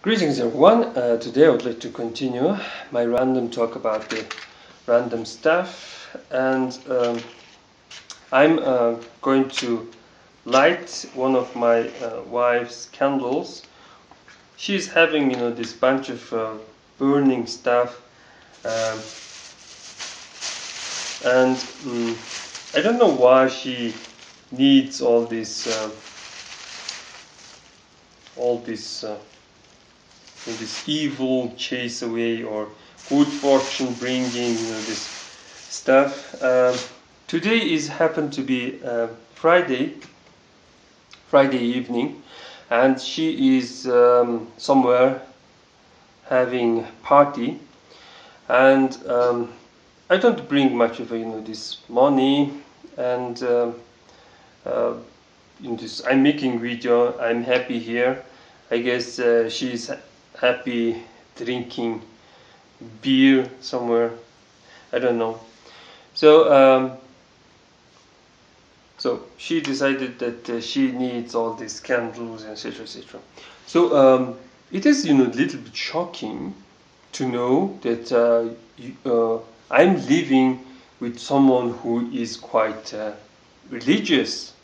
Greetings everyone. Today I would like to continue my random talk about the random stuff, and I'm going to light one of my wife's candles. She's having this bunch of burning stuff, um, and I don't know why she needs all this this evil chase away or good fortune bringing this stuff. Today is happened to be Friday evening, and she is somewhere having party, and I don't bring much of this money, and in this I'm making video. I'm happy here. I guess she's happy drinking beer somewhere. I don't know. So so she decided that she needs all these candles, etc., etc. So it is a little bit shocking to know that I'm living with someone who is quite religious.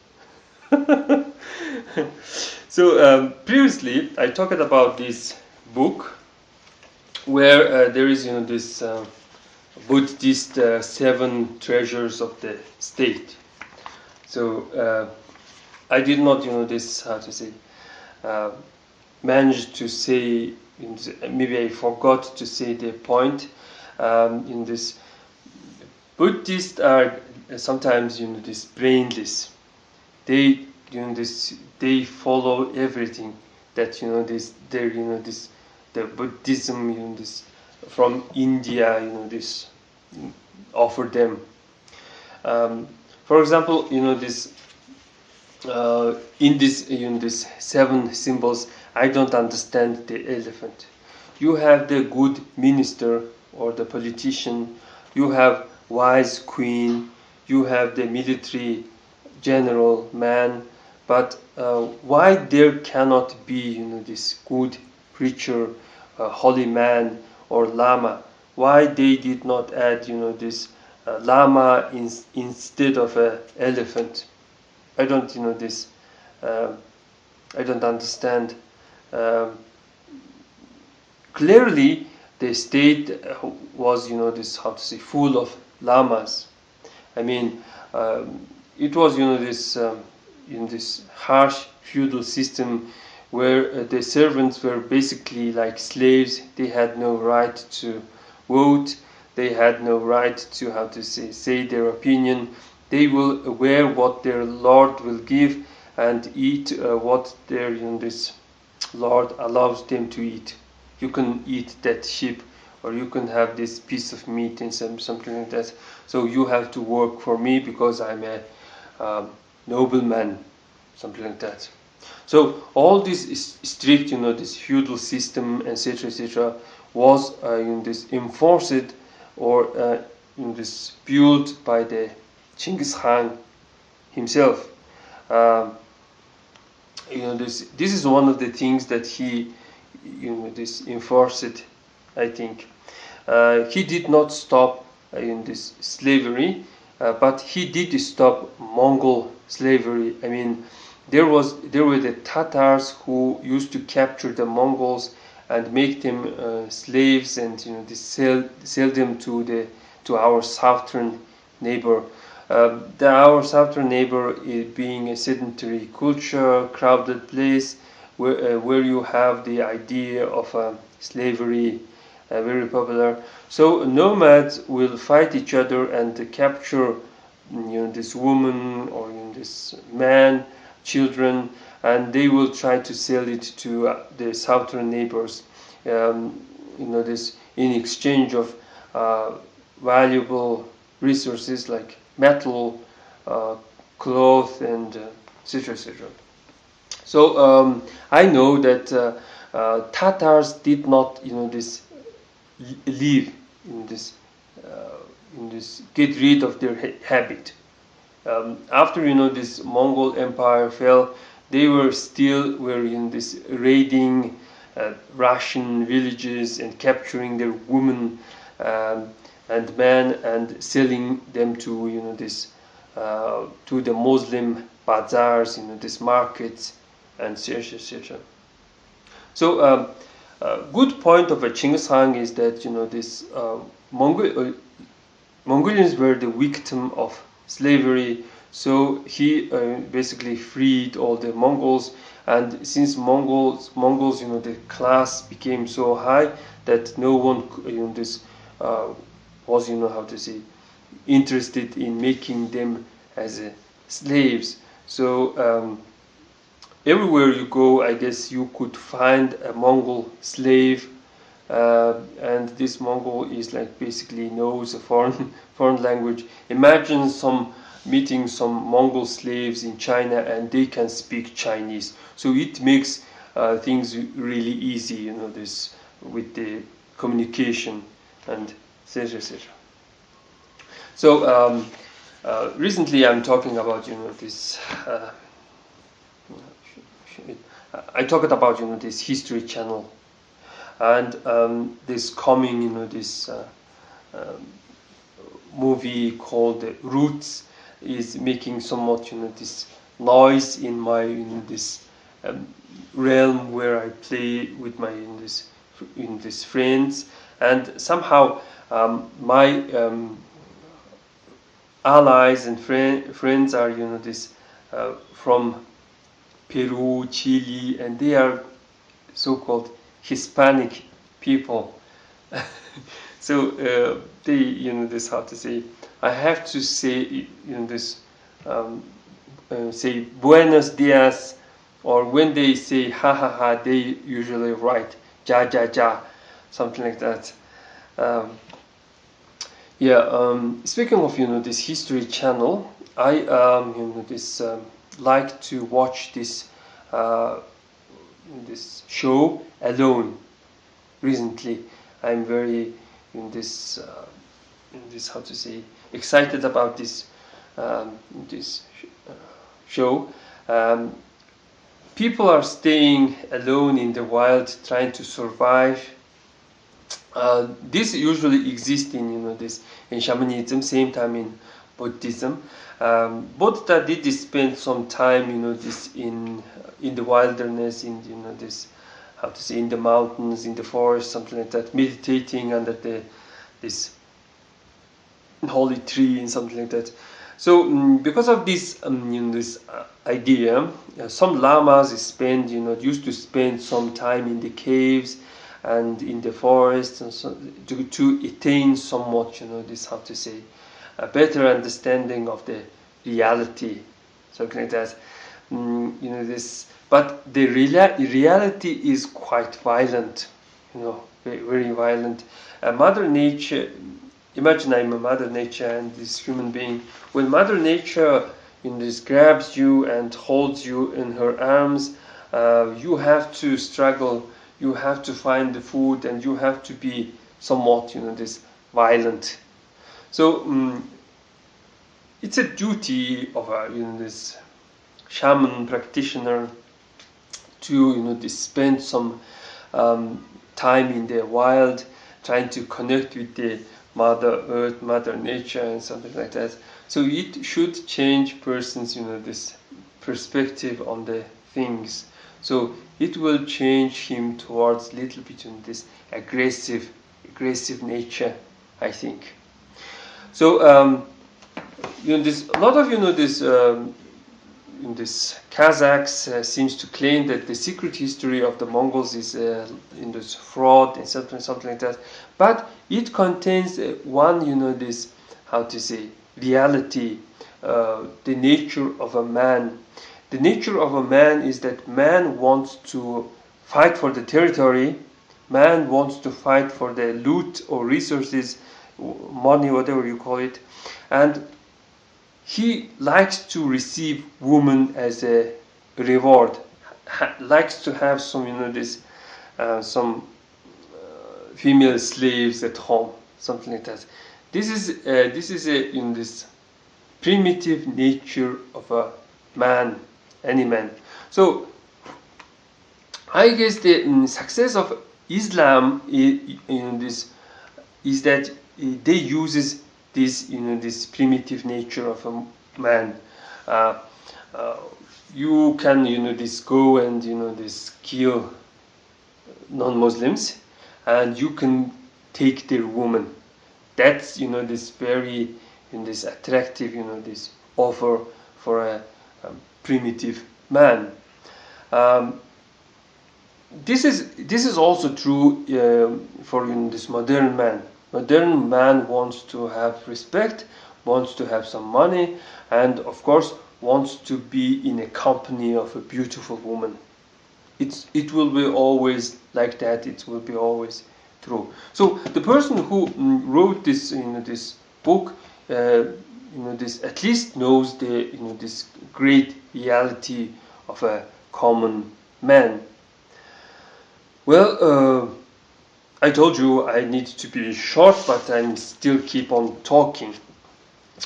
So previously I talked about this book where there is this Buddhist seven treasures of the state. So I did not this how to say uh, manage to say maybe I forgot to say the point in this. Buddhists are sometimes this brainless. They they follow everything that this their this the Buddhism this from India this offer them. For example, this in this seven symbols, I don't understand the elephant. You have the good minister or the politician. You have wise queen. You have the military general man. But why there cannot be this good preacher, holy man, or lama? Why they did not add this lama instead of an elephant? I don't this. I don't understand. Um, Clearly, the state was this how to say full of lamas. I mean, it was this in this harsh feudal system where the servants were basically like slaves. They had no right to vote. They had no right to how to say their opinion. They will wear what their lord will give and eat what their this lord allows them to eat. You can eat that sheep, or you can have this piece of meat and something like that. So you have to work for me because I'm a nobleman, something like that. So all this is strict, this feudal system, etc., etc., was this enforced or this built by the Genghis Khan himself. Um, this is one of the things that he this enforced. I think he did not stop in this slavery, but he did stop Mongol slavery. I mean, there were the Tatars who used to capture the Mongols and make them slaves, and they sell them to our southern neighbor. Our southern neighbor is being a sedentary culture, crowded place where you have the idea of slavery very popular. So nomads will fight each other and capture this woman or this man, children, and they will try to sell it to the southern neighbors. This in exchange of valuable resources like metal, cloth, and etc. etc. So I know that Tatars did not, this live in this get rid of their habit. After this Mongol Empire fell, they were still in this raiding Russian villages and capturing their women and men and selling them to this to the Muslim bazaars, this markets and etc. So good point of a Chinggis Khan is that this Mongolians were the victim of slavery, so he basically freed all the Mongols. And since Mongols, the class became so high that no one, this was, how to say, interested in making them as slaves. So everywhere you go, I guess you could find a Mongol slave, and this Mongol is like basically knows a foreign language. Imagine meeting some Mongol slaves in China, and they can speak Chinese. So it makes things really easy, this with the communication and etc. So recently I'm talking about this. I talked about this History Channel, and this coming this movie called Roots is making somewhat this noise in my this realm where I play with my this friends, and somehow my allies and friends are this from Peru, Chile, and they are so-called Hispanic people. So they this, how to say, I have to say this say buenos dias, or when they say ha ha ha, they usually write ja ja ja, something like that. Speaking of this History Channel, I this like to watch this this show alone. Recently, I'm very in this how to say, excited about this show. People are staying alone in the wild, trying to survive. This usually exists in this in Shamanism, same time in Buddhism. Buddha did spend some time this in the wilderness, in this, how to say, in the mountains, in the forest, something like that, meditating under this holy tree and something like that. So because of this this idea, some lamas used to spend some time in the caves and in the forest, and so to attain somewhat this, how to say, a better understanding of the reality, something like that. This, but the reality is quite violent, very, very violent. Mother Nature, imagine I'm a Mother Nature and this human being. When Mother Nature this grabs you and holds you in her arms, you have to struggle, you have to find the food, and you have to be somewhat this violent. So it's a duty of a this shaman practitioner to spend some time in the wild, trying to connect with the Mother Earth, Mother Nature, and something like that. So it should change persons this perspective on the things. So it will change him towards little bit this aggressive nature, I think. So this, a lot of this this Kazakhs seems to claim that the secret history of the Mongols is in this fraud and something like that. But it contains one this, how to say, reality, the nature of a man. The nature of a man is that man wants to fight for the territory, man wants to fight for the loot or resources, money, whatever you call it, and he likes to receive woman as a reward, likes to have some this some female slaves at home, something like that. This is in this primitive nature of a man, any man. So I guess the success of Islam in this is that they uses this this primitive nature of a man. Uh, uh, you can this go and this kill non-Muslims, and you can take their woman. That's this very this attractive this offer for a primitive man. Um, this is also true for this modern man. Modern man wants to have respect, wants to have some money, and of course wants to be in a company of a beautiful woman. It will be always like that. It will be always true. So the person who wrote this this book, this at least knows the this great reality of a common man. Well, I told you I need to be short, but I'm still keep on talking.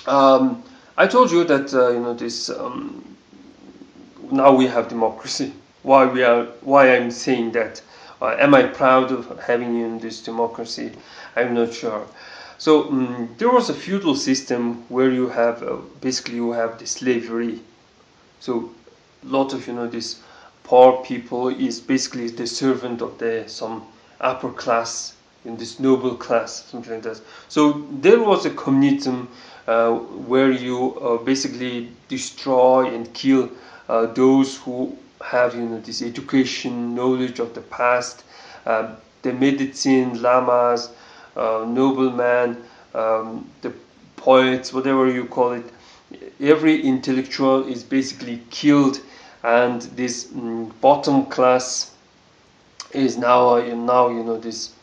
I told you that this now we have democracy. Why I'm saying that? Am I proud of having this democracy? I'm not sure. So there was a feudal system where you have basically you have the slavery. So a lot of this poor people is basically the servant of some upper class, in this noble class, something like that. So there was a communism where you basically destroy and kill those who have this education, knowledge of the past, the medicine, lamas, nobleman, the poets, whatever you call it. Every intellectual is basically killed, and this bottom class is now this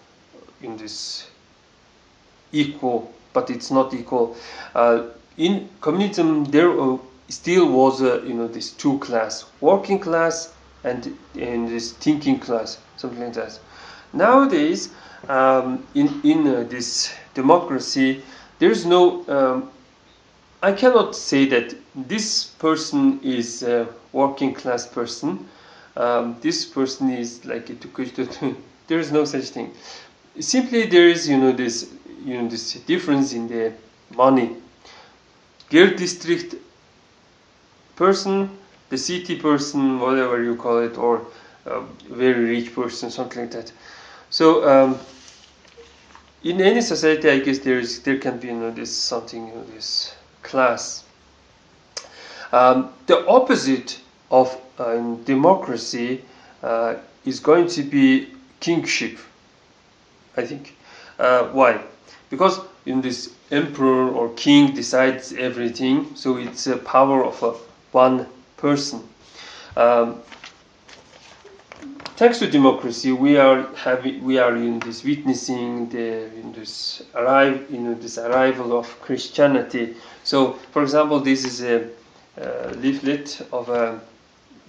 in this equal, but it's not equal. In communism, there still was this two class, working class and this thinking class, something like that. Nowadays, in this democracy, there's no. I cannot say that this person is a working class person. This person is like educated. There is no such thing. Simply, there is this difference in the money. Gear district person, the city person, whatever you call it, or very rich person, something like that. So in any society, I guess there can be this something this class. The opposite of democracy is going to be kingship, I think. Why? Because in this emperor or king decides everything, so it's a power of one person. Thanks to democracy, we are witnessing this arrival of Christianity. So, for example, this is a leaflet of a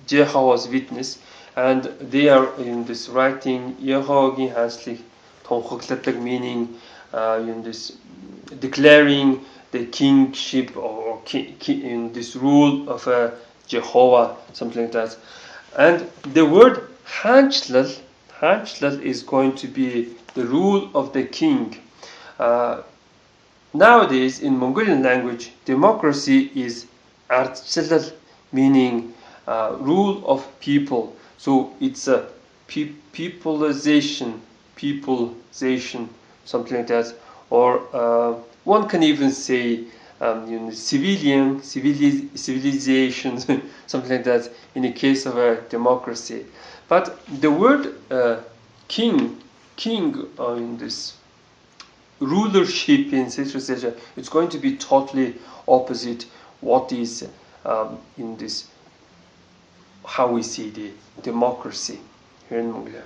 Jehovah's Witness, and they are in this writing Jehovah's Hanslich Tonchokletek, meaning in this declaring the kingship or in this rule of Jehovah, something like that. And the word Khanchilal is going to be the rule of the king. Nowadays, in Mongolian language, democracy is Ardchilal, meaning rule of people. So it's a peopleization, something like that. Or one can even say civilization, something like that, in the case of a democracy. But the word king in this rulership in Central Asia, it's going to be totally opposite what is in this, how we see the democracy here in Mongolia.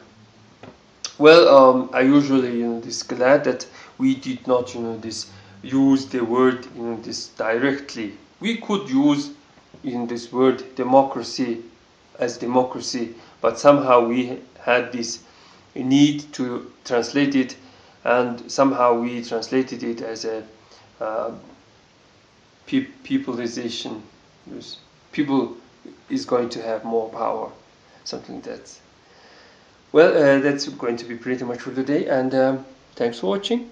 Well, I usually this glad that we did not use the word this directly. We could use in this word democracy as democracy, but somehow we had this need to translate it, and somehow we translated it as a peopleization. People is going to have more power, something like that. Well, that's going to be pretty much for today, and thanks for watching.